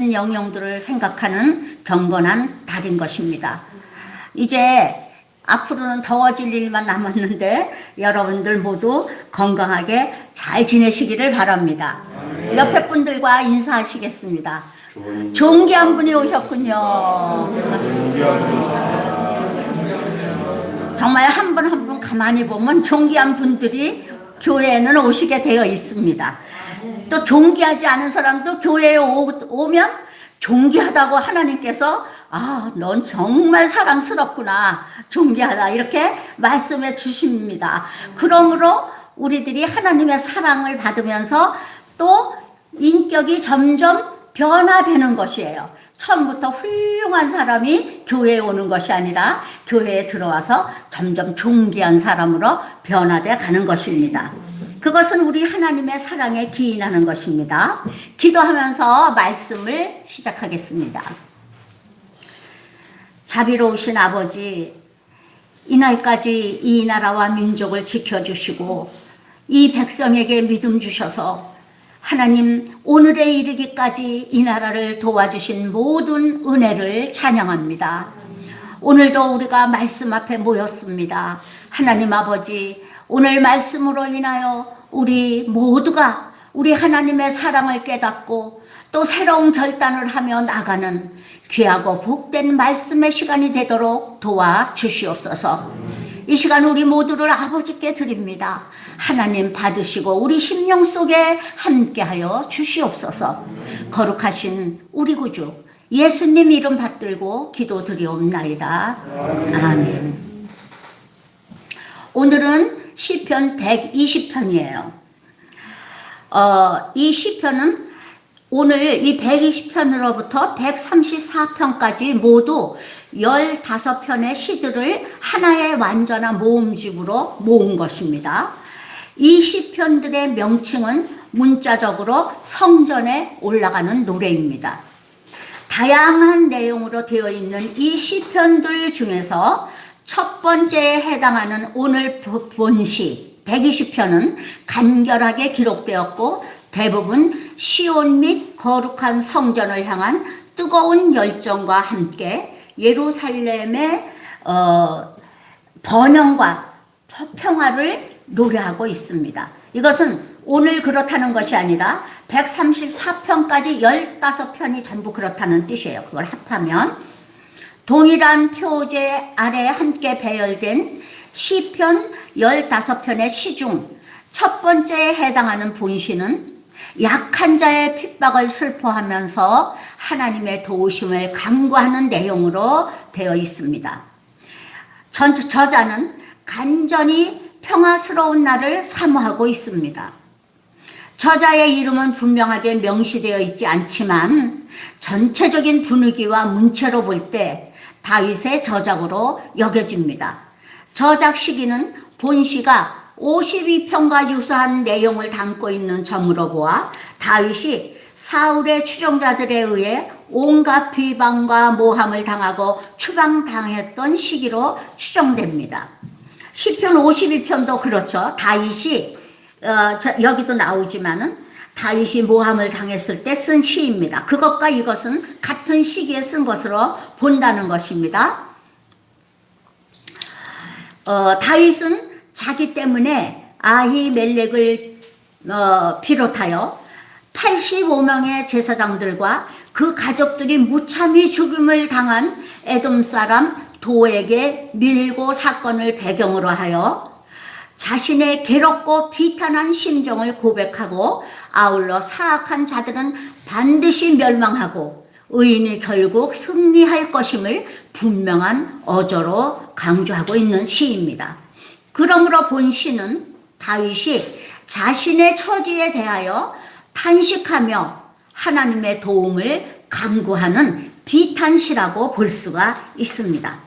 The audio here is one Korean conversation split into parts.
영역들을 생각하는 경건한 달인 것입니다. 이제 앞으로는 더워질 일만 남았는데 여러분들 모두 건강하게 잘 지내시기를 바랍니다. 옆에 분들과 인사하시겠습니다. 존귀한 분이 오셨군요. 정말 한 분 한 분 가만히 보면 존귀한 분들이 교회에는 오시게 되어 있습니다. 또 존귀하지 않은 사람도 교회에 오면 존귀하다고 하나님께서 넌 정말 사랑스럽구나, 존귀하다 이렇게 말씀해 주십니다. 그러므로 우리들이 하나님의 사랑을 받으면서 또 인격이 점점 변화되는 것이에요. 처음부터 훌륭한 사람이 교회에 오는 것이 아니라 교회에 들어와서 점점 존귀한 사람으로 변화돼 가는 것입니다. 그것은 우리 하나님의 사랑에 기인하는 것입니다. 기도하면서 말씀을 시작하겠습니다. 자비로우신 아버지, 이날까지 이 나라와 민족을 지켜주시고 이 백성에게 믿음 주셔서 하나님 오늘에 이르기까지 이 나라를 도와주신 모든 은혜를 찬양합니다. 오늘도 우리가 말씀 앞에 모였습니다. 하나님 아버지, 오늘 말씀으로 인하여 우리 모두가 우리 하나님의 사랑을 깨닫고 또 새로운 결단을 하며 나가는 귀하고 복된 말씀의 시간이 되도록 도와주시옵소서. 이 시간 우리 모두를 아버지께 드립니다. 하나님 받으시고 우리 심령 속에 함께하여 주시옵소서. 거룩하신 우리 구주 예수님 이름 받들고 기도드리옵나이다. 아멘. 오늘은 시편 120편이에요. 이 시편은 오늘 이 120편으로부터 134편까지 모두 15편의 시들을 하나의 완전한 모음집으로 모은 것입니다. 이 시편들의 명칭은 문자적으로 성전에 올라가는 노래입니다. 다양한 내용으로 되어 있는 이 시편들 중에서 첫 번째에 해당하는 오늘 본시 120편은 간결하게 기록되었고 대부분 시온 및 거룩한 성전을 향한 뜨거운 열정과 함께 예루살렘의 번영과 평화를 노래하고 있습니다. 이것은 오늘 그렇다는 것이 아니라 134편까지 15편이 전부 그렇다는 뜻이에요. 그걸 합하면 동일한 표제 아래 함께 배열된 시편 15편의 시 중 첫 번째에 해당하는 본시는 약한 자의 핍박을 슬퍼하면서 하나님의 도우심을 간구하는 내용으로 되어 있습니다. 저자는 간절히 평화스러운 날을 사모하고 있습니다. 저자의 이름은 분명하게 명시되어 있지 않지만 전체적인 분위기와 문체로 볼 때 다윗의 저작으로 여겨집니다. 저작 시기는 본시가 52편과 유사한 내용을 담고 있는 점으로 보아 다윗이 사울의 추종자들에 의해 온갖 비방과 모함을 당하고 추방당했던 시기로 추정됩니다. 시편 52편도 그렇죠. 다윗이 여기도 나오지만은 다윗이 모함을 당했을 때 쓴 시입니다. 그것과 이것은 같은 시기에 쓴 것으로 본다는 것입니다. 다윗은 자기 때문에 아히멜렉을 비롯하여 85명의 제사장들과 그 가족들이 무참히 죽임을 당한 에돔 사람 도에게 밀고 사건을 배경으로 하여 자신의 괴롭고 비탄한 심정을 고백하고 아울러 사악한 자들은 반드시 멸망하고 의인이 결국 승리할 것임을 분명한 어조로 강조하고 있는 시입니다. 그러므로 본시는 다윗이 자신의 처지에 대하여 탄식하며 하나님의 도움을 간구하는 비탄시라고 볼 수가 있습니다.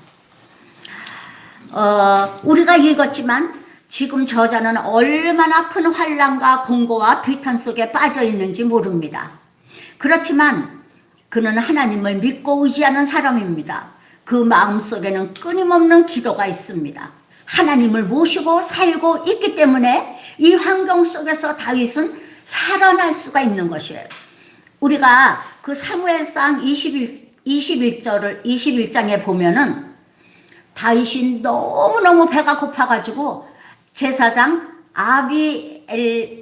우리가 읽었지만 지금 저자는 얼마나 큰 환난과 공고와 비탄 속에 빠져 있는지 모릅니다. 그렇지만 그는 하나님을 믿고 의지하는 사람입니다. 그 마음속에는 끊임없는 기도가 있습니다. 하나님을 모시고 살고 있기 때문에 이 환경 속에서 다윗은 살아날 수가 있는 것이에요. 우리가 그 사무엘상 21장에 보면은 다윗이 너무너무 배가 고파가지고 제사장 아비멜렉한테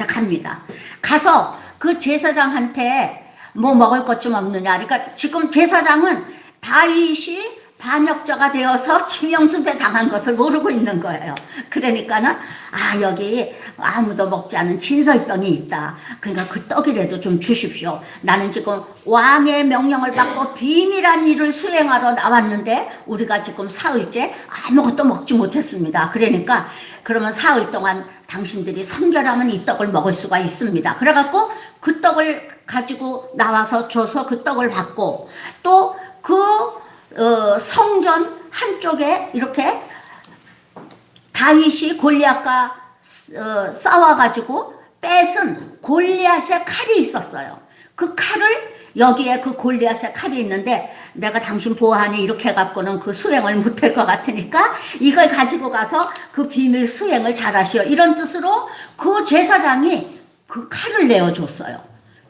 갑니다. 가서 그 제사장한테 뭐 먹을 것 좀 없느냐. 그러니까 지금 제사장은 다윗이 반역자가 되어서 치명수배 당한 것을 모르고 있는 거예요. 그러니까는 여기 아무도 먹지 않은 진설병이 있다. 그러니까 그 떡이라도 좀 주십시오. 나는 지금 왕의 명령을 받고 비밀한 일을 수행하러 나왔는데 우리가 지금 사흘째 아무것도 먹지 못했습니다. 그러니까 그러면 사흘 동안 당신들이 성결하면 이 떡을 먹을 수가 있습니다. 그래갖고 그 떡을 가지고 나와서 줘서 그 떡을 받고 또 그 성전 한쪽에 이렇게 다윗이 골리앗과 싸워가지고 뺏은 골리앗의 칼이 있었어요. 그 칼을 여기에 그 골리앗의 칼이 있는데 내가 당신 보호하니 이렇게 해갖고는 그 수행을 못할 것 같으니까 이걸 가지고 가서 그 비밀 수행을 잘하시오. 이런 뜻으로 그 제사장이 그 칼을 내어줬어요.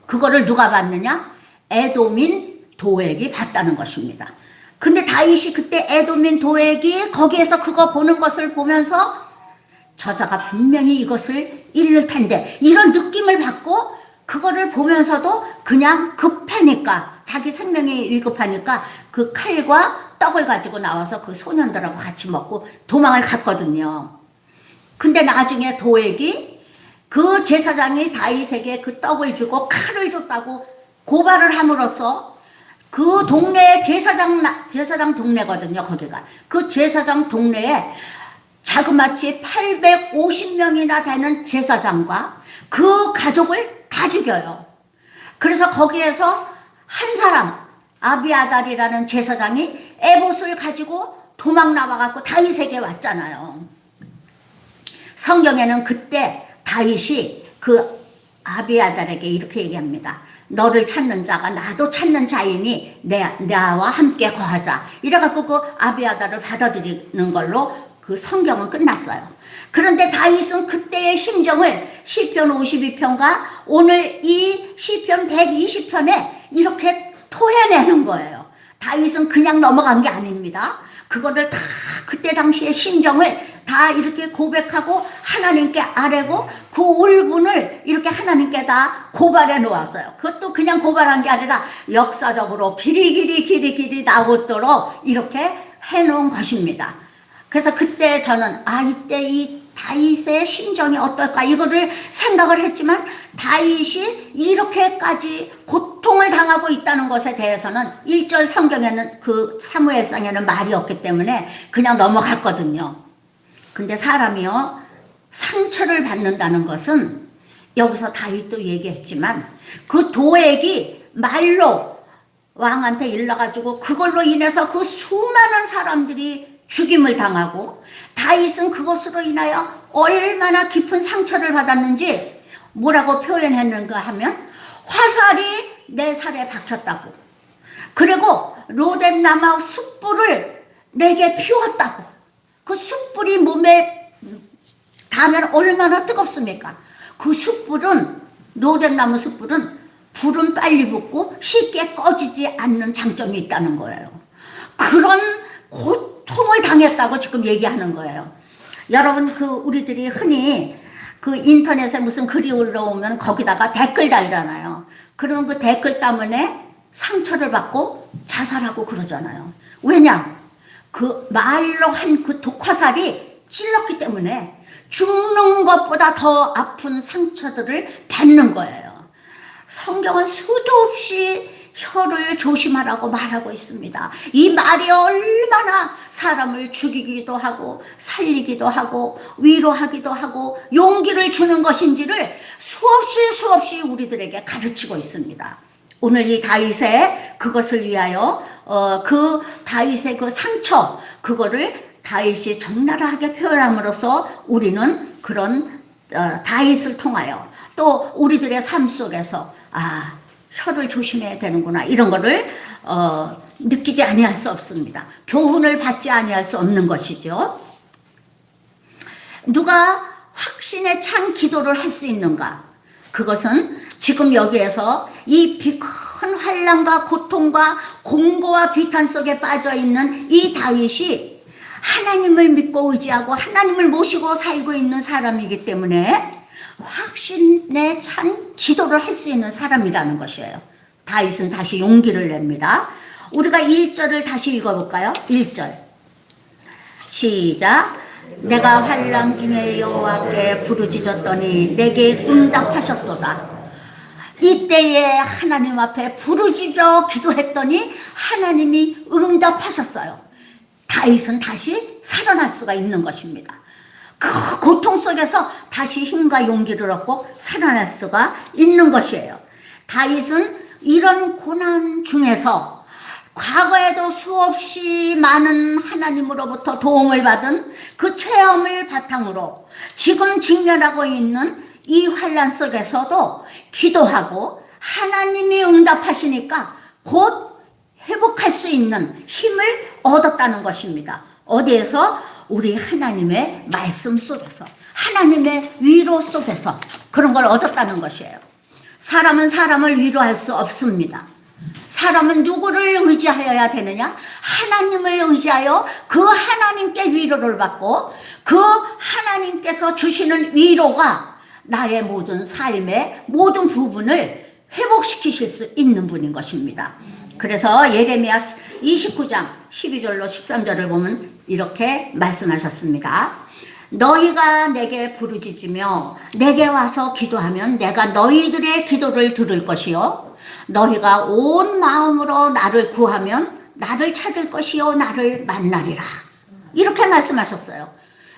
그거를 누가 봤느냐? 에돔인 도액이 봤다는 것입니다. 근데 다윗이 그때 에돔인 도액이 거기에서 그거 보는 것을 보면서 저자가 분명히 이것을 잃을 텐데 이런 느낌을 받고 그거를 보면서도 그냥 급하니까 자기 생명이 위급하니까 그 칼과 떡을 가지고 나와서 그 소년들하고 같이 먹고 도망을 갔거든요. 근데 나중에 도액이 그 제사장이 다윗에게 그 떡을 주고 칼을 줬다고 고발을 함으로써 그 동네에 제사장 동네거든요. 거기가 그 제사장 동네에 자그마치 850명이나 되는 제사장과 그 가족을 다 죽여요. 그래서 거기에서 한 사람 아비아달이라는 제사장이 에봇을 가지고 도망 나와갖고 다윗에게 왔잖아요. 성경에는 그때 다윗이 그 아비아달에게 이렇게 얘기합니다. 너를 찾는 자가 나도 찾는 자이니 나와 함께 거하자. 이래갖고 그 아비아달을 받아들이는 걸로 그 성경은 끝났어요. 그런데 다윗은 그때의 심정을 시편 52편과 오늘 이 시편 120편에 이렇게 토해내는 거예요. 다윗은 그냥 넘어간 게 아닙니다. 그거를 다 그때 당시의 심정을 다 이렇게 고백하고 하나님께 아뢰고 그 울분을 이렇게 하나님께 다 고발해 놓았어요. 그것도 그냥 고발한 게 아니라 역사적으로 길이 나오도록 이렇게 해놓은 것입니다. 그래서 그때 저는 이때 이 다윗의 심정이 어떨까 이거를 생각을 했지만 다윗이 이렇게까지 고통을 당하고 있다는 것에 대해서는 1절 성경에는 그 사무엘상에는 말이 없기 때문에 그냥 넘어갔거든요. 근데 사람이요 상처를 받는다는 것은 여기서 다윗도 얘기했지만 그 도액이 말로 왕한테 일러가지고 그걸로 인해서 그 수많은 사람들이 죽임을 당하고 다윗은 그것으로 인하여 얼마나 깊은 상처를 받았는지 뭐라고 표현했는가 하면 화살이 내 살에 박혔다고 그리고 로뎀나무 숯불을 내게 피웠다고 그 숯불이 몸에 닿으면 얼마나 뜨겁습니까? 그 숯불은 로뎀나무 숯불은 불은 빨리 붙고 쉽게 꺼지지 않는 장점이 있다는 거예요. 그런 고통을 당했다고 지금 얘기하는 거예요. 여러분 우리들이 흔히 그 인터넷에 무슨 글이 올라오면 거기다가 댓글 달잖아요. 그러면 그 댓글 때문에 상처를 받고 자살하고 그러잖아요. 왜냐? 그 말로 한 그 독화살이 찔렀기 때문에 죽는 것보다 더 아픈 상처들을 받는 거예요. 성경은 수도 없이 혀를 조심하라고 말하고 있습니다. 이 말이 얼마나 사람을 죽이기도 하고 살리기도 하고 위로하기도 하고 용기를 주는 것인지를 수없이 우리들에게 가르치고 있습니다. 오늘 이 다윗의 그것을 위하여 그 다윗의 그 상처 그거를 다윗이 적나라하게 표현함으로써 우리는 그런 다윗을 통하여 또 우리들의 삶 속에서 혀를 조심해야 되는구나 이런 거를 느끼지 아니할 수 없습니다. 교훈을 받지 아니할 수 없는 것이죠. 누가 확신에 찬 기도를 할 수 있는가? 그것은 지금 여기에서 이 큰 환난과 고통과 공고와 비탄 속에 빠져있는 이 다윗이 하나님을 믿고 의지하고 하나님을 모시고 살고 있는 사람이기 때문에 확신에 찬 기도를 할 수 있는 사람이라는 것이에요. 다윗은 다시 용기를 냅니다. 우리가 1절을 다시 읽어볼까요? 1절 시작. 내가 환난 중에 여호와께 부르짖었더니 내게 응답하셨도다. 이때에 하나님 앞에 부르짖어 기도했더니 하나님이 응답하셨어요. 다윗은 다시 살아날 수가 있는 것입니다. 그 고통 속에서 다시 힘과 용기를 얻고 살아날 수가 있는 것이에요. 다윗은 이런 고난 중에서 과거에도 수없이 많은 하나님으로부터 도움을 받은 그 체험을 바탕으로 지금 직면하고 있는 이 환난 속에서도 기도하고 하나님이 응답하시니까 곧 회복할 수 있는 힘을 얻었다는 것입니다. 어디에서? 우리 하나님의 말씀 속에서, 하나님의 위로 속에서 그런 걸 얻었다는 것이에요. 사람은 사람을 위로할 수 없습니다. 사람은 누구를 의지하여야 되느냐? 하나님을 의지하여 그 하나님께 위로를 받고 그 하나님께서 주시는 위로가 나의 모든 삶의 모든 부분을 회복시키실 수 있는 분인 것입니다. 그래서 예레미야 29장 12절로 13절을 보면 이렇게 말씀하셨습니다. 너희가 내게 부르짖으며 내게 와서 기도하면 내가 너희들의 기도를 들을 것이요 너희가 온 마음으로 나를 구하면 나를 찾을 것이요 나를 만나리라. 이렇게 말씀하셨어요.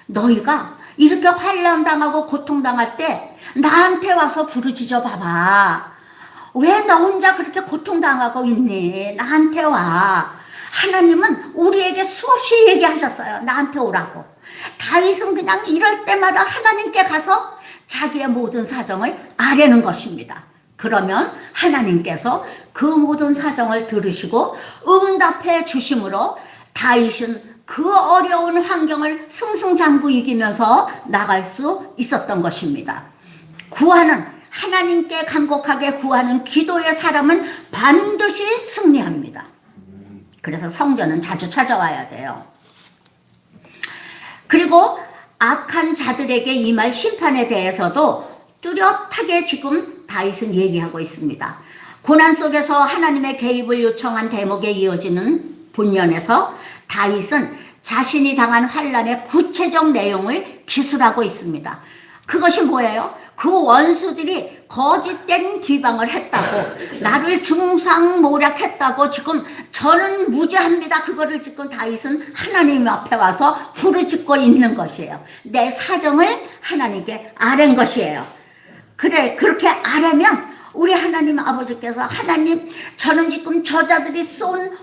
너희가 이렇게 환난당하고 고통당할 때 나한테 와서 부르짖어 봐봐. 왜 너 혼자 그렇게 고통당하고 있니? 나한테 와. 하나님은 우리에게 수없이 얘기하셨어요. 나한테 오라고. 다윗은 그냥 이럴 때마다 하나님께 가서 자기의 모든 사정을 아뢰는 것입니다. 그러면 하나님께서 그 모든 사정을 들으시고 응답해 주심으로 다윗은 그 어려운 환경을 승승장구 이기면서 나갈 수 있었던 것입니다. 하나님께 간곡하게 구하는 기도의 사람은 반드시 승리합니다. 그래서 성전은 자주 찾아와야 돼요. 그리고 악한 자들에게 임할 심판에 대해서도 뚜렷하게 지금 다윗은 얘기하고 있습니다. 고난 속에서 하나님의 개입을 요청한 대목에 이어지는 본년에서 다윗은 자신이 당한 환난의 구체적 내용을 기술하고 있습니다. 그것이 뭐예요? 그 원수들이 거짓된 비방을 했다고, 나를 중상모략했다고 지금 저는 무죄합니다. 그거를 지금 다윗은 하나님 앞에 와서 부르짖고 있는 것이에요. 내 사정을 하나님께 아뢰는 것이에요. 그래, 그렇게 아뢰면 우리 하나님 아버지께서 하나님, 저는 지금 저자들이 쏜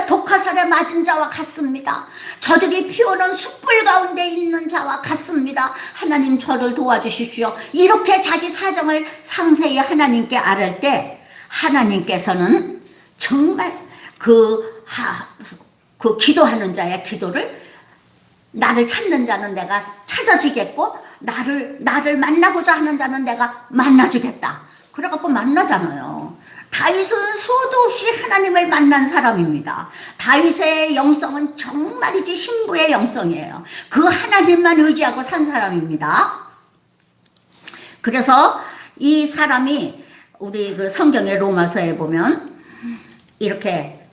독화살에 맞은 자와 같습니다. 저들이 피오는 숯불 가운데 있는 자와 같습니다. 하나님, 저를 도와주십시오. 이렇게 자기 사정을 상세히 하나님께 아뢰 때 하나님께서는 정말 그 기도하는 자의 기도를, 나를 찾는 자는 내가 찾아지겠고 나를 만나고자 하는 자는 내가 만나주겠다. 그래갖고 만나잖아요. 다윗은 수도 없이 하나님을 만난 사람입니다. 다윗의 영성은 정말이지 신부의 영성이에요. 그 하나님만 의지하고 산 사람입니다. 그래서 이 사람이 우리 그 성경의 로마서에 보면 이렇게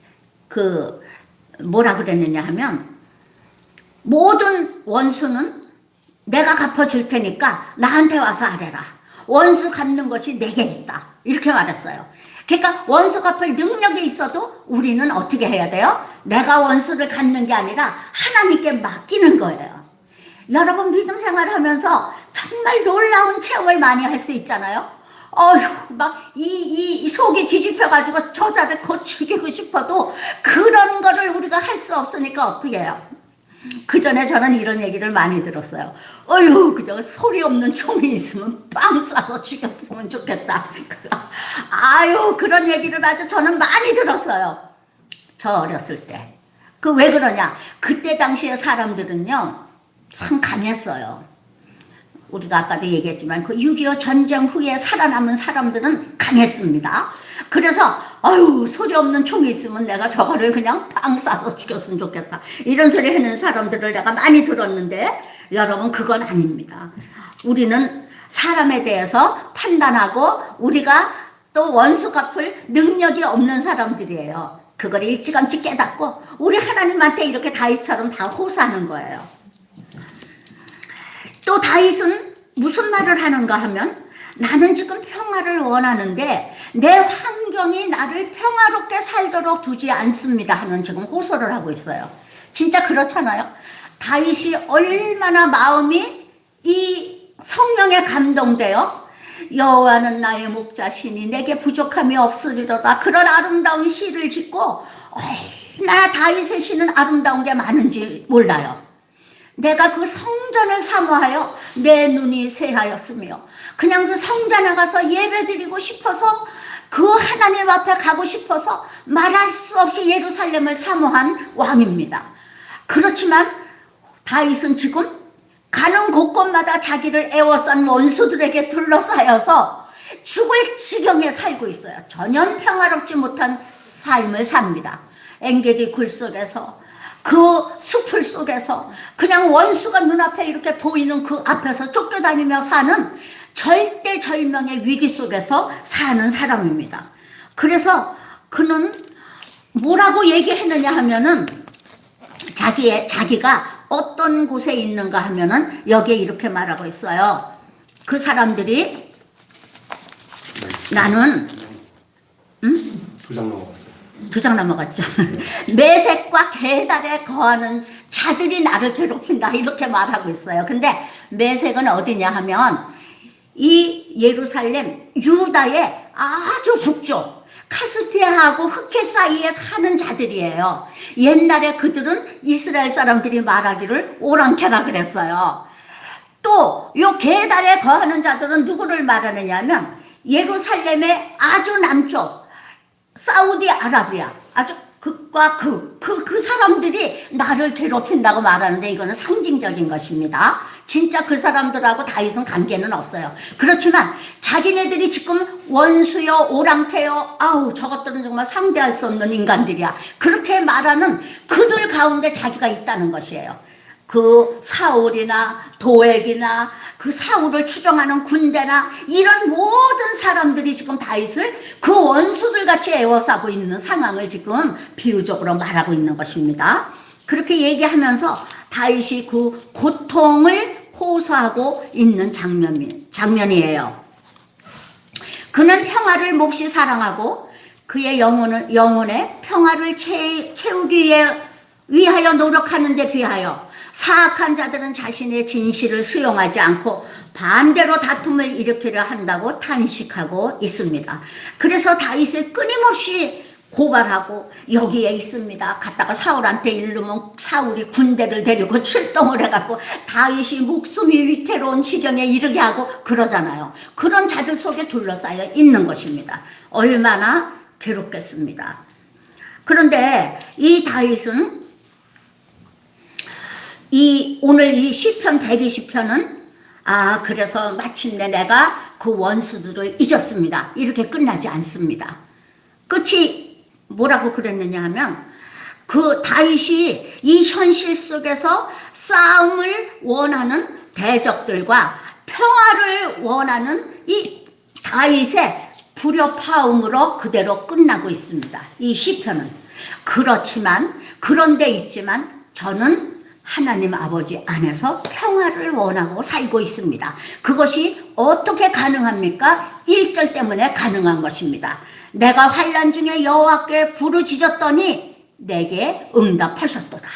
뭐라 그랬느냐 하면, 모든 원수는 내가 갚아줄 테니까 나한테 와서 아뢰라. 원수 갚는 것이 내게 있다. 이렇게 말했어요. 그러니까 원수 갚을 능력이 있어도 우리는 어떻게 해야 돼요? 내가 원수를 갚는 게 아니라 하나님께 맡기는 거예요. 여러분, 믿음 생활하면서 정말 놀라운 체험을 많이 할 수 있잖아요. 이 속이 뒤집혀가지고 저자를 곧 죽이고 싶어도 그런 거를 우리가 할 수 없으니까 어떻게 해요? 그 전에 저는 이런 얘기를 많이 들었어요. 그저 소리 없는 총이 있으면 빵 쏴서 죽였으면 좋겠다. 그런 얘기를 아주 저는 많이 들었어요. 저 어렸을 때. 왜 그러냐? 그때 당시에 사람들은요, 참 강했어요. 우리가 아까도 얘기했지만 그 6.25 전쟁 후에 살아남은 사람들은 강했습니다. 그래서 아유 소리 없는 총이 있으면 내가 저거를 그냥 팡 쏴서 죽였으면 좋겠다 이런 소리 하는 사람들을 내가 많이 들었는데 여러분 그건 아닙니다. 우리는 사람에 대해서 판단하고 우리가 또 원수 갚을 능력이 없는 사람들이에요. 그걸 일찌감치 깨닫고 우리 하나님한테 이렇게 다윗처럼 다 호소하는 거예요. 또 다윗은 무슨 말을 하는가 하면 나는 지금 평화를 원하는데 내 환경이 나를 평화롭게 살도록 두지 않습니다 하는 지금 호소를 하고 있어요. 진짜 그렇잖아요. 다윗이 얼마나 마음이 이 성령에 감동되어 여호와는 나의 목자시니 내게 부족함이 없으리로다 그런 아름다운 시를 짓고 얼마나 다윗의 시는 아름다운 게 많은지 몰라요. 내가 그 성전을 사모하여 내 눈이 쇠하였으며 그냥 그 성전에 가서 예배드리고 싶어서 그 하나님 앞에 가고 싶어서 말할 수 없이 예루살렘을 사모한 왕입니다. 그렇지만 다윗은 지금 가는 곳곳마다 자기를 애워싼 원수들에게 둘러싸여서 죽을 지경에 살고 있어요. 전혀 평화롭지 못한 삶을 삽니다. 엔게디 굴 속에서 그 숲을 속에서 그냥 원수가 눈앞에 이렇게 보이는 그 앞에서 쫓겨다니며 사는 절대절명의 위기 속에서 사는 사람입니다. 그래서 그는 뭐라고 얘기했느냐 하면은 자기가 어떤 곳에 있는가 하면은 여기에 이렇게 말하고 있어요. 그 사람들이 나는 두 장 넘어갔어요. 2장 넘어갔죠. 메색과 게달에 거하는 자들이 나를 괴롭힌다 이렇게 말하고 있어요. 근데 메색은 어디냐 하면 이 예루살렘 유다의 아주 북쪽 카스피아하고 흑해 사이에 사는 자들이에요. 옛날에 그들은 이스라엘 사람들이 말하기를 오랑캐라 그랬어요. 또 요 게달에 거하는 자들은 누구를 말하느냐 하면 예루살렘의 아주 남쪽 사우디아라비아 아주 극과 그 사람들이 나를 괴롭힌다고 말하는데 이거는 상징적인 것입니다. 진짜 그 사람들하고 다윗은 관계는 없어요. 그렇지만 자기네들이 지금 원수요 오랑캐요 아우 저것들은 정말 상대할 수 없는 인간들이야 그렇게 말하는 그들 가운데 자기가 있다는 것이에요. 그 사울이나 도액이나 그 사울을 추종하는 군대나 이런 모든 사람들이 지금 다윗을 그 원수들 같이 애워싸고 있는 상황을 지금 비유적으로 말하고 있는 것입니다. 그렇게 얘기하면서 다윗이 그 고통을 호소하고 있는 장면이에요. 그는 평화를 몹시 사랑하고 그의 영혼의 평화를 채우기 위하여 노력하는 데 비하여 사악한 자들은 자신의 진실을 수용하지 않고 반대로 다툼을 일으키려 한다고 탄식하고 있습니다. 그래서 다윗을 끊임없이 고발하고 여기에 있습니다. 갔다가 사울한테 이르면 사울이 군대를 데리고 출동을 해갖고 다윗이 목숨이 위태로운 지경에 이르게 하고 그러잖아요. 그런 자들 속에 둘러싸여 있는 것입니다. 얼마나 괴롭겠습니다. 그런데 이 다윗은 오늘 이 시편 120편은 그래서 마침내 내가 그 원수들을 이겼습니다. 이렇게 끝나지 않습니다. 끝이 뭐라고 그랬느냐 하면 그 다윗이 이 현실 속에서 싸움을 원하는 대적들과 평화를 원하는 이 다윗의 불협화음으로 그대로 끝나고 있습니다. 이 시편은. 그런데 있지만 저는 하나님 아버지 안에서 평화를 원하고 살고 있습니다. 그것이 어떻게 가능합니까? 1절 때문에 가능한 것입니다. 내가 환난 중에 여호와께 부르짖었더니 내게 응답하셨도다.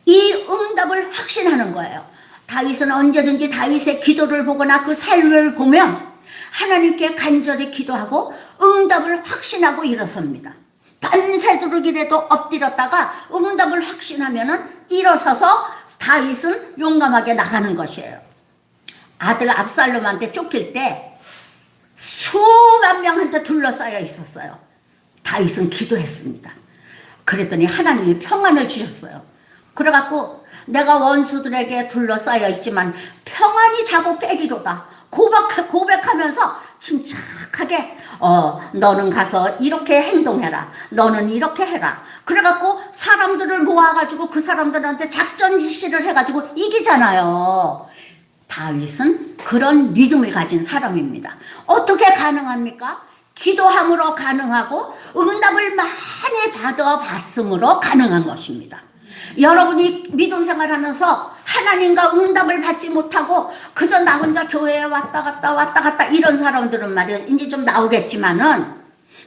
이 응답을 확신하는 거예요. 다윗은 언제든지 다윗의 기도를 보거나 그 삶을 보면 하나님께 간절히 기도하고 응답을 확신하고 일어섭니다. 밤새도록이라도 엎드렸다가 응답을 확신하면은 일어서서 다윗은 용감하게 나가는 것이에요. 아들 압살롬한테 쫓길 때 수만 명한테 둘러싸여 있었어요. 다윗은 기도했습니다. 그랬더니 하나님이 평안을 주셨어요. 그래갖고 내가 원수들에게 둘러싸여 있지만 평안히 자고 깨리로다. 고백하면서 침착하게 너는 가서 이렇게 행동해라. 너는 이렇게 해라. 그래갖고 사람들을 모아가지고 그 사람들한테 작전 지시를 해가지고 이기잖아요. 다윗은 그런 믿음을 가진 사람입니다. 어떻게 가능합니까? 기도함으로 가능하고 응답을 많이 받아봤으므로 가능한 것입니다. 여러분이 믿음 생활하면서 하나님과 응답을 받지 못하고 그저 나 혼자 교회에 왔다 갔다 이런 사람들은 말이야 이제 좀 나오겠지만은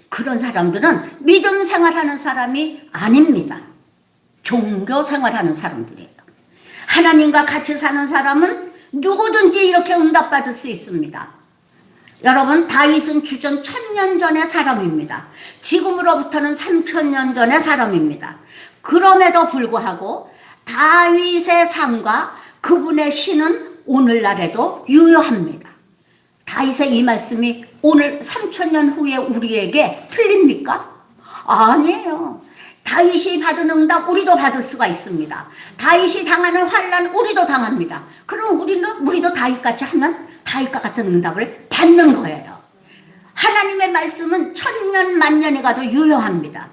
그런 사람들은 믿음 생활하는 사람이 아닙니다. 종교 생활하는 사람들이에요. 하나님과 같이 사는 사람은 누구든지 이렇게 응답받을 수 있습니다. 여러분, 다윗은 주전 1000년 전의 사람입니다. 지금으로부터는 3000년 전의 사람입니다. 그럼에도 불구하고 다윗의 삶과 그분의 시는 오늘날에도 유효합니다. 다윗의 이 말씀이 오늘 3000년 후에 우리에게 틀립니까? 아니에요. 다윗이 받은 응답 우리도 받을 수가 있습니다. 다윗이 당하는 환난 우리도 당합니다. 그럼 우리도 다윗같이 하면 다윗과 같은 응답을 받는 거예요. 하나님의 말씀은 천년 만년이 가도 유효합니다.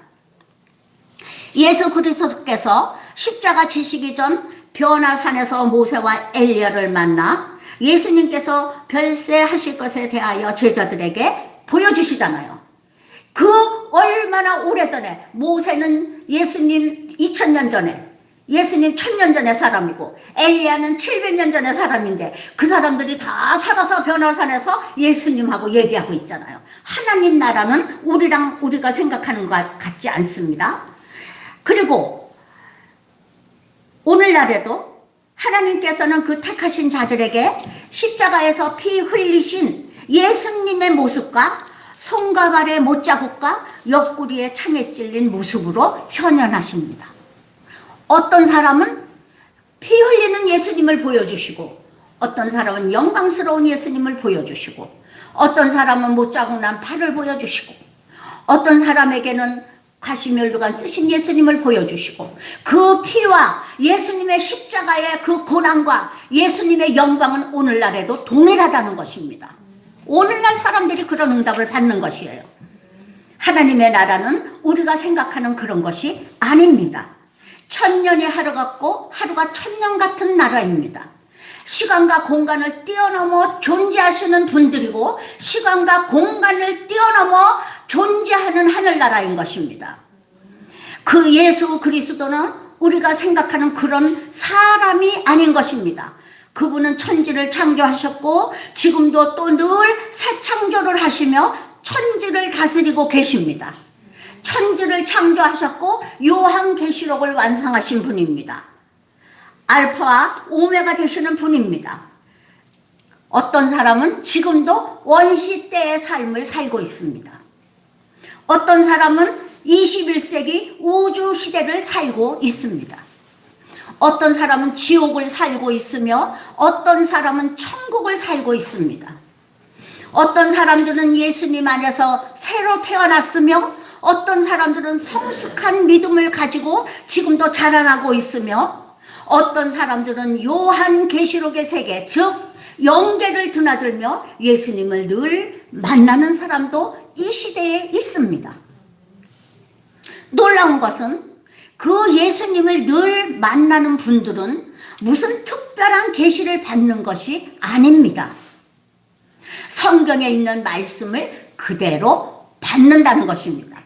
예수 그리스도께서 십자가 지시기 전 변화산에서 모세와 엘리야를 만나 예수님께서 별세하실 것에 대하여 제자들에게 보여주시잖아요. 그 얼마나 오래전에 모세는 예수님 2000년 전에 예수님 1000년 전의 사람이고 엘리야는 700년 전의 사람인데 그 사람들이 다 살아서 변화산에서 예수님하고 얘기하고 있잖아요. 하나님 나라는 우리가 생각하는 것 같지 않습니다. 그리고 오늘날에도 하나님께서는 그 택하신 자들에게 십자가에서 피 흘리신 예수님의 모습과 손과 발의 못자국과 옆구리에 창에 찔린 모습으로 현현하십니다. 어떤 사람은 피 흘리는 예수님을 보여주시고 어떤 사람은 영광스러운 예수님을 보여주시고 어떤 사람은 못자국 난 팔을 보여주시고 어떤 사람에게는 가시면류관 쓰신 예수님을 보여주시고 그 피와 예수님의 십자가의 그 고난과 예수님의 영광은 오늘날에도 동일하다는 것입니다. 오늘날 사람들이 그런 응답을 받는 것이에요. 하나님의 나라는 우리가 생각하는 그런 것이 아닙니다. 1000년이 하루 같고 하루가 1000년 같은 나라입니다. 시간과 공간을 뛰어넘어 존재하시는 분들이고 시간과 공간을 뛰어넘어 존재하는 하늘나라인 것입니다. 그 예수 그리스도는 우리가 생각하는 그런 사람이 아닌 것입니다. 그분은 천지를 창조하셨고 지금도 또 늘 새 창조를 하시며 천지를 다스리고 계십니다. 천지를 창조하셨고 요한계시록을 완성하신 분입니다. 알파와 오메가 되시는 분입니다. 어떤 사람은 지금도 원시 때의 삶을 살고 있습니다. 어떤 사람은 21세기 우주 시대를 살고 있습니다. 어떤 사람은 지옥을 살고 있으며 어떤 사람은 천국을 살고 있습니다. 어떤 사람들은 예수님 안에서 새로 태어났으며 어떤 사람들은 성숙한 믿음을 가지고 지금도 자라나고 있으며 어떤 사람들은 요한계시록의 세계 즉 영계를 드나들며 예수님을 늘 만나는 사람도 이 시대에 있습니다. 놀라운 것은 그 예수님을 늘 만나는 분들은 무슨 특별한 계시를 받는 것이 아닙니다. 성경에 있는 말씀을 그대로 받는다는 것입니다.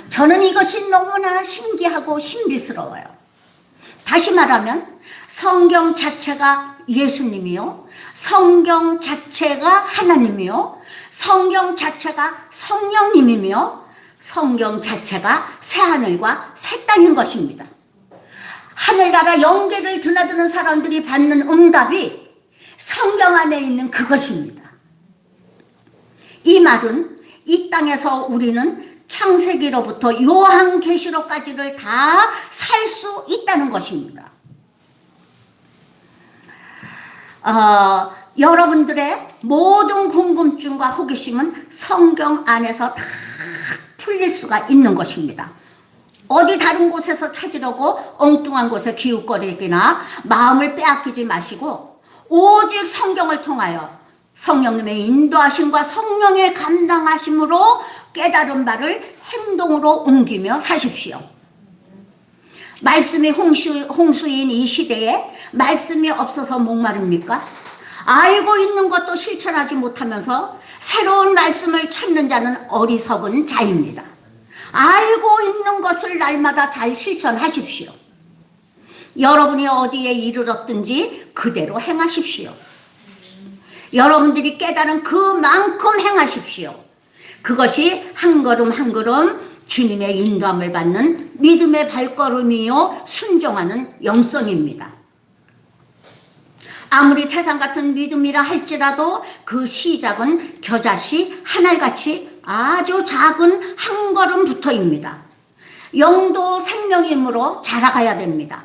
저는 이것이 너무나 신기하고 신비스러워요. 다시 말하면 성경 자체가 예수님이요, 성경 자체가 하나님이요, 성경 자체가 성령님이며 성경 자체가 새하늘과 새 땅인 것입니다. 하늘나라 영계를 드나드는 사람들이 받는 응답이 성경 안에 있는 그것입니다. 이 말은 이 땅에서 우리는 창세기로부터 요한계시록까지를 다 살 수 있다는 것입니다. 여러분들의 모든 궁금증과 호기심은 성경 안에서 다 풀릴 수가 있는 것입니다. 어디 다른 곳에서 찾으려고 엉뚱한 곳에 기웃거리기나 마음을 빼앗기지 마시고 오직 성경을 통하여 성령님의 인도하심과 성령의 감당하심으로 깨달은 바를 행동으로 옮기며 사십시오. 말씀이 홍수인 이 시대에 말씀이 없어서 목마릅니까? 알고 있는 것도 실천하지 못하면서 새로운 말씀을 찾는 자는 어리석은 자입니다. 알고 있는 것을 날마다 잘 실천하십시오. 여러분이 어디에 이르렀든지 그대로 행하십시오. 여러분들이 깨달은 그만큼 행하십시오. 그것이 한 걸음 한 걸음 주님의 인도함을 받는 믿음의 발걸음이요 순종하는 영성입니다. 아무리 태산 같은 믿음이라 할지라도 그 시작은 겨자씨 하늘같이 아주 작은 한 걸음부터입니다. 영도 생명이므로 자라가야 됩니다.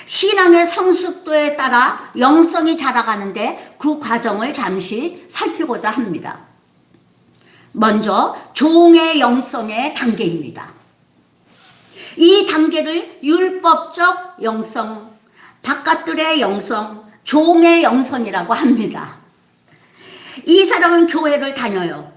신앙의 성숙도에 따라 영성이 자라가는데 그 과정을 잠시 살피고자 합니다. 먼저 종의 영성의 단계입니다. 이 단계를 율법적 영성, 바깥들의 영성, 종의 영성이라고 합니다. 이 사람은 교회를 다녀요.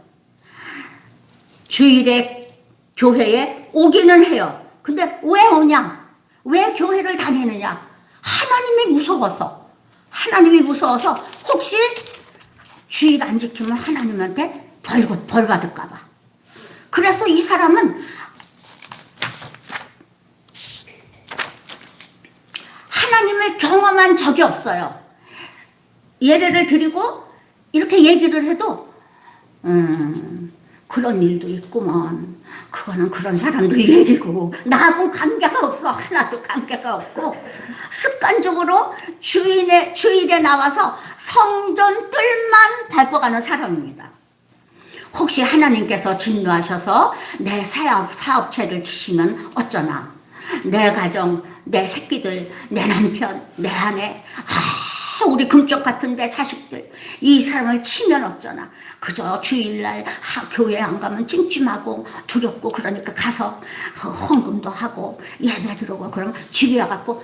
주일에 교회에 오기는 해요. 근데 왜 오냐? 왜 교회를 다니느냐? 하나님이 무서워서. 하나님이 무서워서 혹시 주일 안 지키면 하나님한테 벌 받을까 봐. 그래서 이 사람은 하나님을 경험한 적이 없어요. 예배를 드리고 이렇게 얘기를 해도 그런 일도 있구먼. 그거는 그런 사람들 얘기고 나하고 관계가 없어. 하나도 관계가 없고 습관적으로 주일에 나와서 성전 뜰만 밟고 가는 사람입니다. 혹시 하나님께서 진노하셔서 내 사업체를 치시면 어쩌나. 내 가정, 내 새끼들, 내 남편, 내 아내, 우리 금쪽 같은 내 자식들 이 사람을 치면 어쩌나. 그저 주일날 교회 안 가면 찜찜하고 두렵고 그러니까 가서 헌금도 하고 예배 들어오고 그러면 집에 와갖고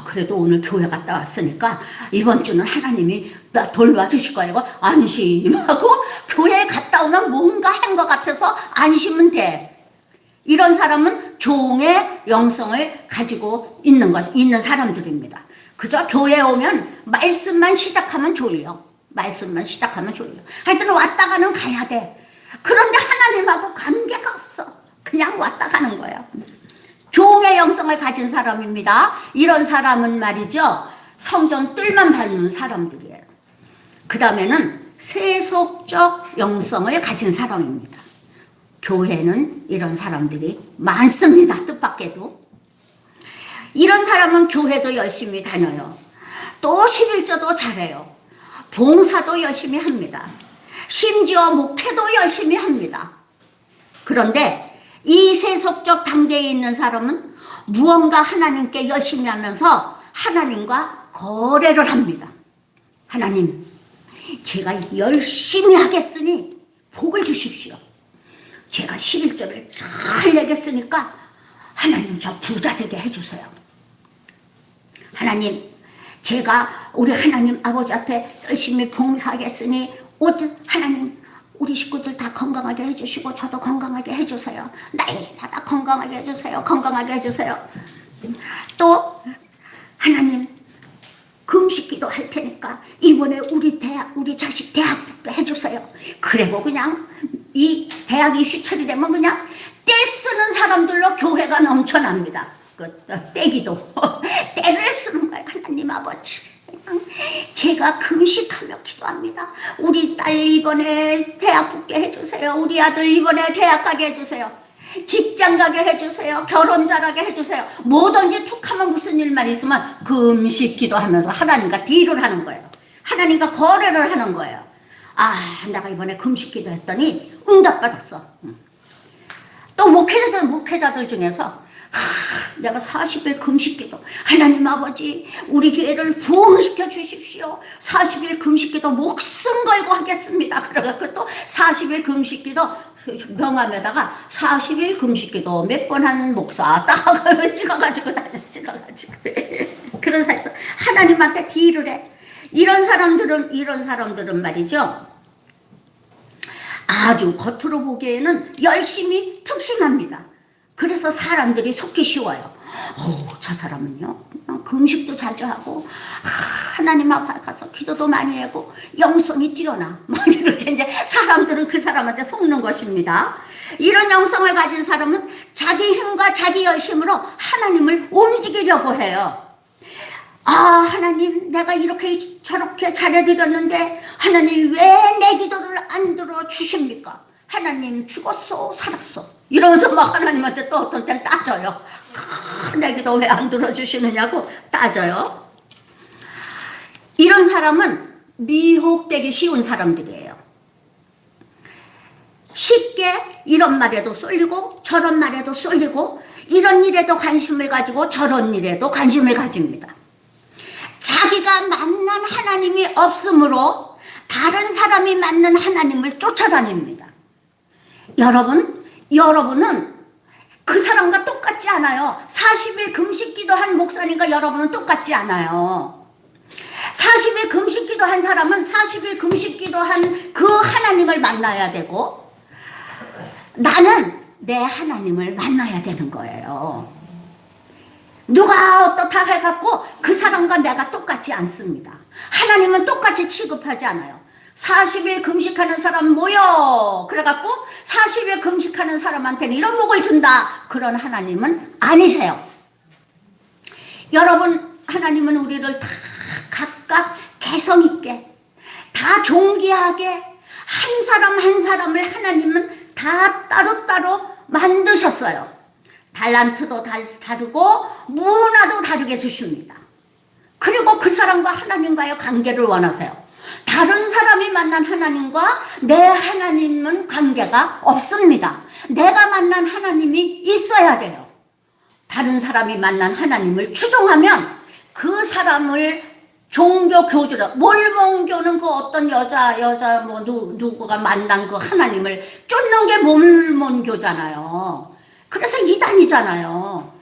그래도 오늘 교회 갔다 왔으니까 이번 주는 하나님이 나 돌봐주실 거라고 안심하고 교회에 갔다 오면 뭔가 한 것 같아서 안심은 돼. 이런 사람은 종의 영성을 가지고 있는 사람들입니다. 그저 교회에 오면 말씀만 시작하면 졸려. 말씀만 시작하면 졸려. 하여튼 왔다 가는 가야 돼. 그런데 하나님하고 관계가 없어. 그냥 왔다 가는 거예요. 종의 영성을 가진 사람입니다. 이런 사람은 말이죠. 성전 뜰만 밟는 사람들이에요. 그 다음에는 세속적 영성을 가진 사람입니다. 교회는 이런 사람들이 많습니다. 뜻밖에도. 이런 사람은 교회도 열심히 다녀요. 또 11조도 잘해요. 봉사도 열심히 합니다. 심지어 목회도 열심히 합니다. 그런데 이 세속적 단계에 있는 사람은 무언가 하나님께 열심히 하면서 하나님과 거래를 합니다. 하나님, 제가 열심히 하겠으니 복을 주십시오. 제가 11조를 잘 내겠으니까 하나님 저 부자 되게 해주세요. 하나님, 제가 우리 하나님 아버지 앞에 열심히 봉사하겠으니 하나님 우리 식구들 다 건강하게 해주시고 저도 건강하게 해주세요. 나이마다 건강하게 해주세요. 건강하게 해주세요. 또 하나님 금식기도 할 테니까 이번에 우리 자식 대학 해주세요. 그리고 그냥 이 대학이 휘철이 되면 그냥 떼 쓰는 사람들로 교회가 넘쳐납니다. 떼기도 떼를 쓰는 거예요. 하나님 아버지, 제가 금식하며 기도합니다. 우리 딸 이번에 대학 붙게 해주세요. 우리 아들 이번에 대학 가게 해주세요. 직장 가게 해주세요. 결혼 잘하게 해주세요. 뭐든지 툭 하면 무슨 일만 있으면 금식 기도하면서 하나님과 딜을 하는 거예요. 하나님과 거래를 하는 거예요. 내가 이번에 금식 기도했더니 응답받았어. 또 목회자들 중에서 내가 40일 금식기도, 하나님 아버지 우리 교회를 부흥시켜 주십시오. 40일 금식기도 목숨 걸고 하겠습니다. 그래갖고 또 40일 금식기도 명함에다가 40일 금식기도 몇 번 한 목사 딱 찍어가지고 찍어가지고 그래서 하나님한테 딜을 해. 이런 사람들은 말이죠, 아주 겉으로 보기에는 열심히 특심합니다. 그래서 사람들이 속기 쉬워요. 저 사람은요, 금식도 자주 하고, 하나님 앞에 가서 기도도 많이 하고, 영성이 뛰어나. 막 이렇게 이제 사람들은 그 사람한테 속는 것입니다. 이런 영성을 가진 사람은 자기 힘과 자기 열심으로 하나님을 움직이려고 해요. 하나님, 내가 이렇게 저렇게 잘해드렸는데, 하나님 왜 내 기도를 안 들어주십니까? 하나님 죽었어 살았어 이러면서 막 하나님한테 또 어떤 때는 따져요. 내 기도 왜 안 들어주시느냐고 따져요. 이런 사람은 미혹되기 쉬운 사람들이에요. 쉽게 이런 말에도 쏠리고 저런 말에도 쏠리고, 이런 일에도 관심을 가지고 저런 일에도 관심을 가집니다. 자기가 만난 하나님이 없으므로 다른 사람이 만난 하나님을 쫓아다닙니다. 여러분은 그 사람과 똑같지 않아요. 40일 금식기도 한 목사님과 여러분은 똑같지 않아요. 40일 금식기도 한 사람은 40일 금식기도 한 그 하나님을 만나야 되고, 나는 내 하나님을 만나야 되는 거예요. 누가 어떻다 해갖고 그 사람과 내가 똑같지 않습니다. 하나님은 똑같이 취급하지 않아요. 40일 금식하는 사람 모여 그래갖고 40일 금식하는 사람한테는 이런 복을 준다, 그런 하나님은 아니세요. 여러분, 하나님은 우리를 다 각각 개성있게, 다 존귀하게, 한 사람 한 사람을 하나님은 다 따로따로 만드셨어요. 달란트도 다르고 문화도 다르게 주십니다. 그리고 그 사람과 하나님과의 관계를 원하세요. 다른 사람이 만난 하나님과 내 하나님은 관계가 없습니다. 내가 만난 하나님이 있어야 돼요. 다른 사람이 만난 하나님을 추종하면 그 사람을 종교 교주라, 몰몬교는 그 어떤 여자 뭐 누구가 만난 그 하나님을 쫓는 게 몰몬교잖아요. 그래서 이단이잖아요.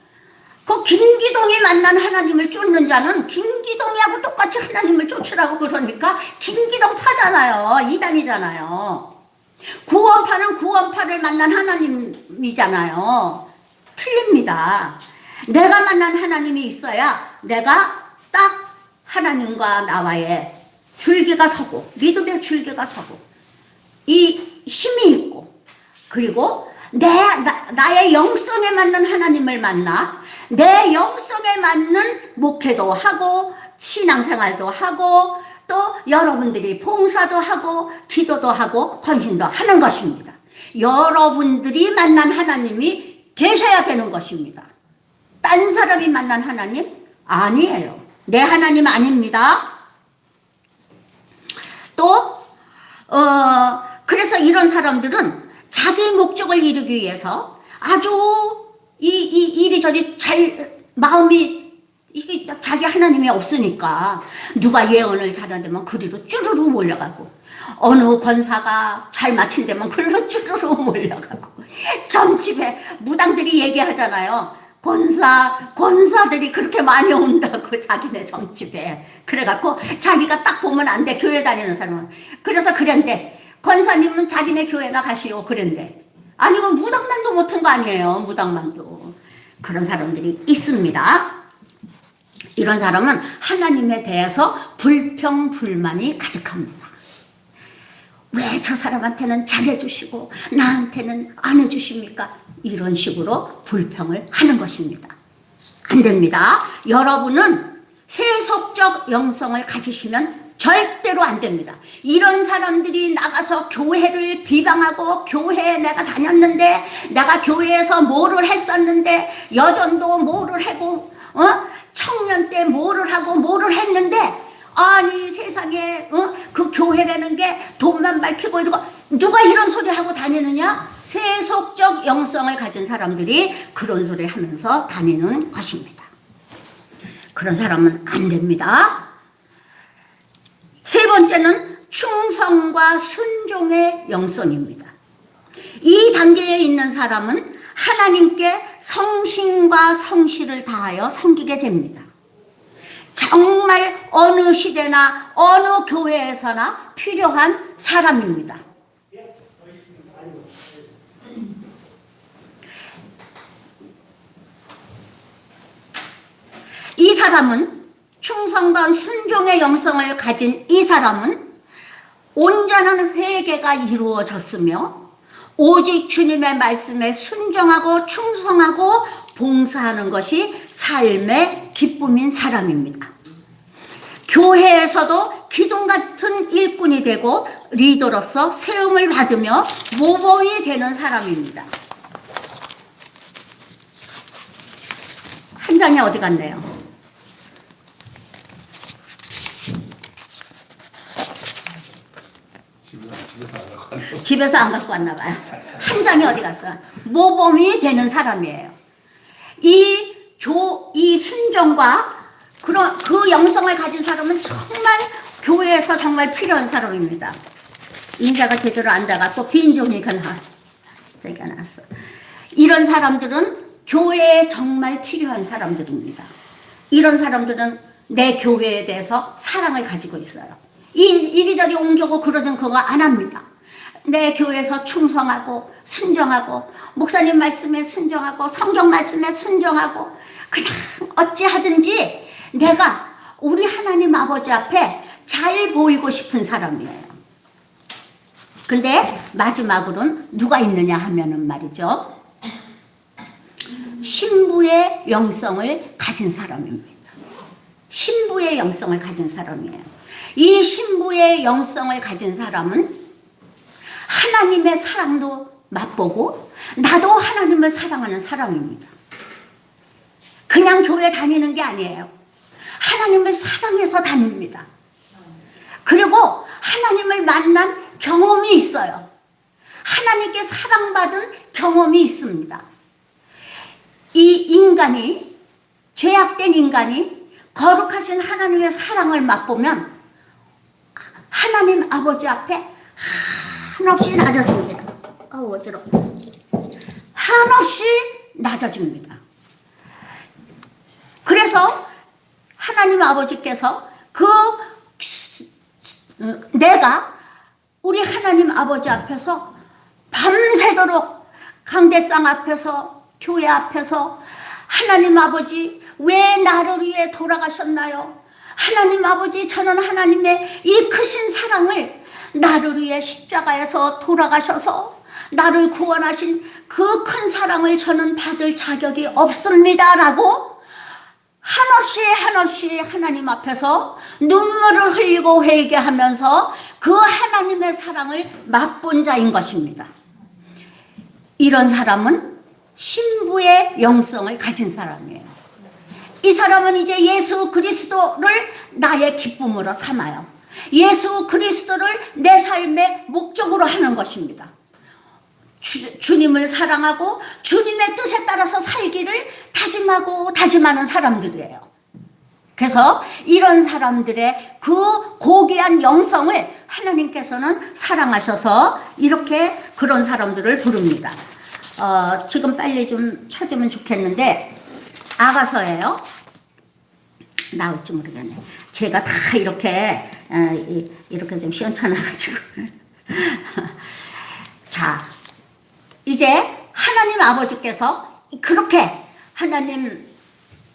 그 김기동이 만난 하나님을 쫓는 자는 김기동이하고 똑같이 하나님을 쫓으라고 그러니까 김기동 파잖아요. 이단이잖아요. 구원파는 구원파를 만난 하나님이잖아요. 틀립니다. 내가 만난 하나님이 있어야 내가 딱 하나님과 나와의 줄기가 서고, 믿음의 줄기가 서고, 이 힘이 있고, 그리고 나의 영성에 맞는 하나님을 만나 내 영성에 맞는 목회도 하고 신앙생활도 하고 또 여러분들이 봉사도 하고 기도도 하고 헌신도 하는 것입니다. 여러분들이 만난 하나님이 계셔야 되는 것입니다. 딴 사람이 만난 하나님 아니에요. 내 하나님 아닙니다. 또 그래서 이런 사람들은 자기 목적을 이루기 위해서 아주 이리저리 마음이 이게 자기 하나님이 없으니까 누가 예언을 잘한다면 그리로 쭈루루 몰려가고, 어느 권사가 잘 마친다면 글로 쭈루루 몰려가고, 점집에 무당들이 얘기하잖아요. 권사들이 그렇게 많이 온다고 자기네 점집에. 그래갖고 자기가 딱 보면 안 돼, 교회 다니는 사람은. 그래서 그랬는데 권사님은 자기네 교회나 가시오 그랬는데, 아니고 무당만도 못한 거 아니에요. 무당만도. 그런 사람들이 있습니다. 이런 사람은 하나님에 대해서 불평불만이 가득합니다. 왜 저 사람한테는 잘해주시고 나한테는 안 해주십니까? 이런 식으로 불평을 하는 것입니다. 안 됩니다. 여러분은 세속적 영성을 가지시면 절대로 안 됩니다. 이런 사람들이 나가서 교회를 비방하고, 교회에 내가 다녔는데, 내가 교회에서 뭐를 했었는데, 여전도 뭐를 하고, 청년 때 뭐를 하고 뭐를 했는데, 아니 세상에 그 교회라는 게 돈만 밝히고 이러고 누가 이런 소리 하고 다니느냐? 세속적 영성을 가진 사람들이 그런 소리 하면서 다니는 것입니다. 그런 사람은 안 됩니다. 세 번째는 충성과 순종의 영성입니다. 이 단계에 있는 사람은 하나님께 성신과 성실을 다하여 섬기게 됩니다. 정말 어느 시대나 어느 교회에서나 필요한 사람입니다. 이 사람은 충성과 순종의 영성을 가진 이 사람은 온전한 회개가 이루어졌으며 오직 주님의 말씀에 순종하고 충성하고 봉사하는 것이 삶의 기쁨인 사람입니다. 교회에서도 기둥 같은 일꾼이 되고 리더로서 세움을 받으며 모범이 되는 사람입니다. 한 장이 어디 갔네요? 집에서 안 갖고 왔나 봐요. 한 장이 어디 갔어요? 모범이 되는 사람이에요. 이 순종과 그 영성을 가진 사람은 정말 교회에서 정말 필요한 사람입니다. 인자가 제대로 안 돼갖고 빈종이가 저기가 나왔어. 이런 사람들은 교회에 정말 필요한 사람들입니다. 이런 사람들은 내 교회에 대해서 사랑을 가지고 있어요. 이리저리 옮겨고 그러든 그거 안 합니다. 내 교회에서 충성하고 순종하고 목사님 말씀에 순종하고 성경 말씀에 순종하고 그냥 어찌하든지 내가 우리 하나님 아버지 앞에 잘 보이고 싶은 사람이에요. 근데 마지막으로는 누가 있느냐 하면은 말이죠. 신부의 영성을 가진 사람입니다. 신부의 영성을 가진 사람이에요. 이 신부의 영성을 가진 사람은 하나님의 사랑도 맛보고 나도 하나님을 사랑하는 사람입니다. 그냥 교회 다니는 게 아니에요. 하나님을 사랑해서 다닙니다. 그리고 하나님을 만난 경험이 있어요. 하나님께 사랑받은 경험이 있습니다. 이 인간이, 죄악된 인간이 거룩하신 하나님의 사랑을 맛보면 하나님 아버지 앞에 한없이 낮아집니다. 어지러워. 한없이 낮아집니다. 그래서 하나님 아버지께서 내가 우리 하나님 아버지 앞에서 밤새도록 강대상 앞에서 교회 앞에서 하나님 아버지 왜 나를 위해 돌아가셨나요? 하나님 아버지 저는 하나님의 이 크신 사랑을 나를 위해 십자가에서 돌아가셔서 나를 구원하신 그 큰 사랑을 저는 받을 자격이 없습니다 라고 한없이 하나님 앞에서 눈물을 흘리고 회개하면서 그 하나님의 사랑을 맛본 자인 것입니다. 이런 사람은 신부의 영성을 가진 사람이에요. 이 사람은 이제 예수 그리스도를 나의 기쁨으로 삼아요. 예수 그리스도를 내 삶의 목적으로 하는 것입니다. 주님을 사랑하고 주님의 뜻에 따라서 살기를 다짐하는 사람들이에요. 그래서 이런 사람들의 그 고귀한 영성을 하나님께서는 사랑하셔서 이렇게 그런 사람들을 부릅니다. 지금 빨리 좀 찾으면 좋겠는데 아가서예요. 나올지 모르겠네. 제가 다 이렇게 좀 시원찮아가지고 자 이제 하나님 아버지께서 그렇게 하나님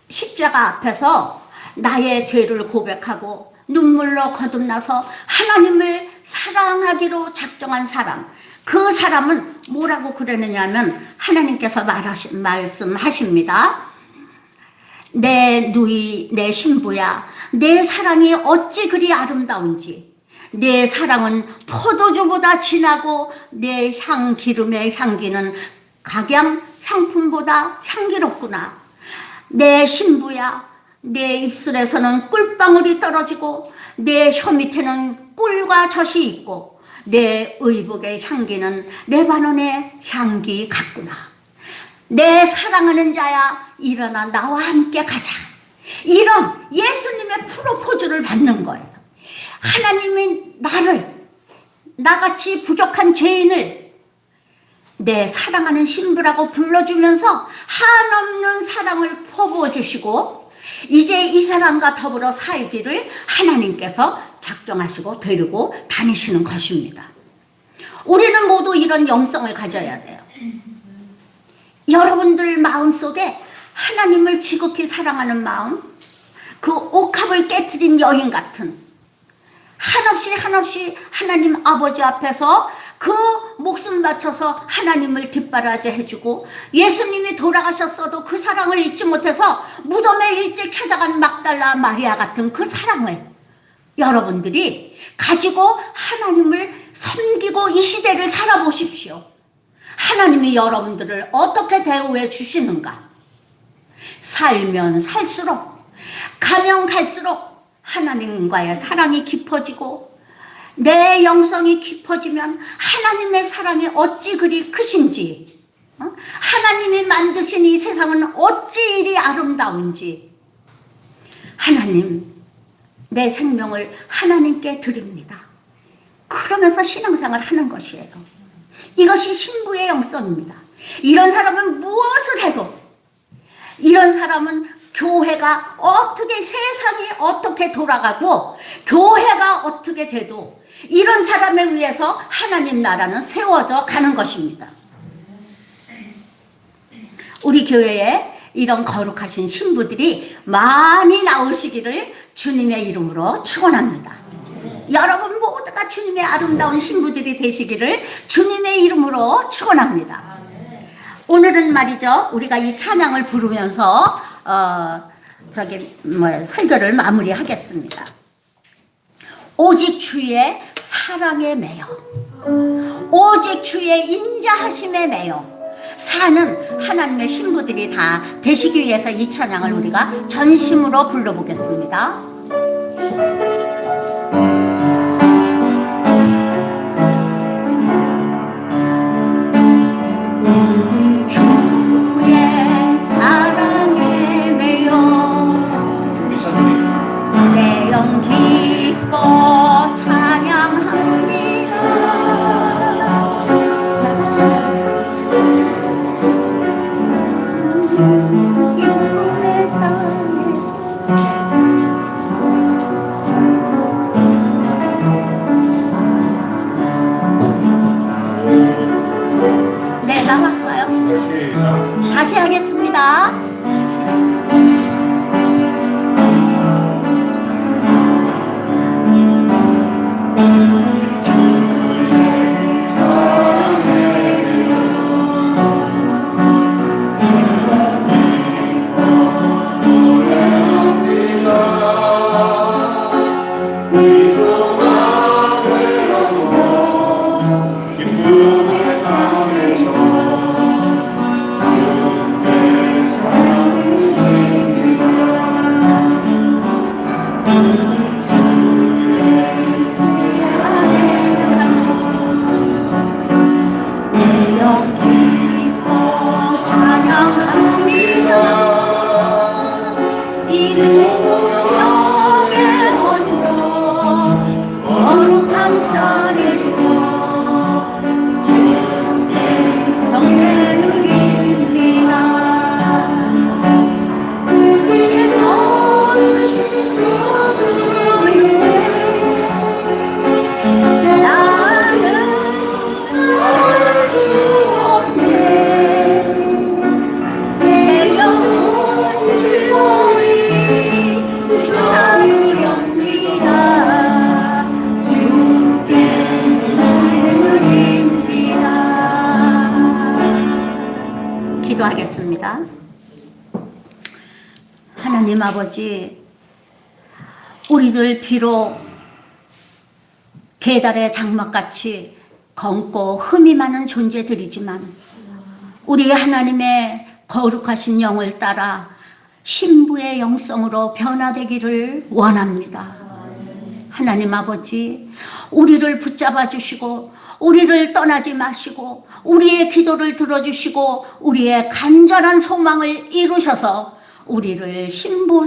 십자가 앞에서 나의 죄를 고백하고 눈물로 거듭나서 하나님을 사랑하기로 작정한 사람, 그 사람은 뭐라고 그러느냐 하면 하나님께서 말씀하십니다. 내 누이, 내 신부야, 내 사랑이 어찌 그리 아름다운지, 내 사랑은 포도주보다 진하고 내 기름의 향기는 각양 향품보다 향기롭구나. 내 신부야, 내 입술에서는 꿀방울이 떨어지고 내 혀 밑에는 꿀과 젖이 있고 내 의복의 향기는 레바논의 향기 같구나. 내 사랑하는 자야, 일어나 나와 함께 가자. 이런 예수님의 프로포즈를 받는 거예요. 하나님이 나를, 나같이 부족한 죄인을 내 사랑하는 신부라고 불러주면서 한없는 사랑을 퍼부어 주시고 이제 이 사람과 더불어 살기를 하나님께서 작정하시고 데리고 다니시는 것입니다. 우리는 모두 이런 영성을 가져야 돼요. 여러분들 마음속에 하나님을 지극히 사랑하는 마음, 그 옥합을 깨트린 여인 같은 한없이 하나님 아버지 앞에서 그 목숨 바쳐서 하나님을 뒷바라지 해주고 예수님이 돌아가셨어도 그 사랑을 잊지 못해서 무덤에 일찍 찾아간 막달라 마리아 같은 그 사랑을 여러분들이 가지고 하나님을 섬기고 이 시대를 살아보십시오. 하나님이 여러분들을 어떻게 대우해 주시는가? 살면 살수록, 가면 갈수록 하나님과의 사랑이 깊어지고 내 영성이 깊어지면 하나님의 사랑이 어찌 그리 크신지, 하나님이 만드신 이 세상은 어찌 이리 아름다운지, 하나님, 내 생명을 하나님께 드립니다. 그러면서 신앙생활을 하는 것이에요. 이것이 신부의 영성입니다. 이런 사람은 무엇을 해도, 이런 사람은 교회가 어떻게, 세상이 어떻게 돌아가고 교회가 어떻게 돼도 이런 사람에 의해서 하나님 나라는 세워져 가는 것입니다. 우리 교회에 이런 거룩하신 신부들이 많이 나오시기를 주님의 이름으로 축원합니다. 여러분 모두가 주님의 아름다운 신부들이 되시기를 주님의 이름으로 축원합니다. 오늘은 말이죠, 우리가 이 찬양을 부르면서 설교를 마무리하겠습니다. 오직 주의 사랑에 매여, 오직 주의 인자하심에 매여 사는 하나님의 신부들이 다 되시기 위해서 이 찬양을 우리가 전심으로 불러보겠습니다. 주의 사랑에 매여 내 영 기뻐 찬양합니다. 기쁨의 땅에서 네, 나왔어요. 다시 하겠습니다. 기도하겠습니다. 하나님 아버지, 우리들 비록 계달의 장막같이 검고 흠이 많은 존재들이지만 우리 하나님의 거룩하신 영을 따라 신부의 영성으로 변화되기를 원합니다. 하나님 아버지, 우리를 붙잡아 주시고 우리를 떠나지 마시고 우리의 기도를 들어주시고 우리의 간절한 소망을 이루셔서 우리를 신부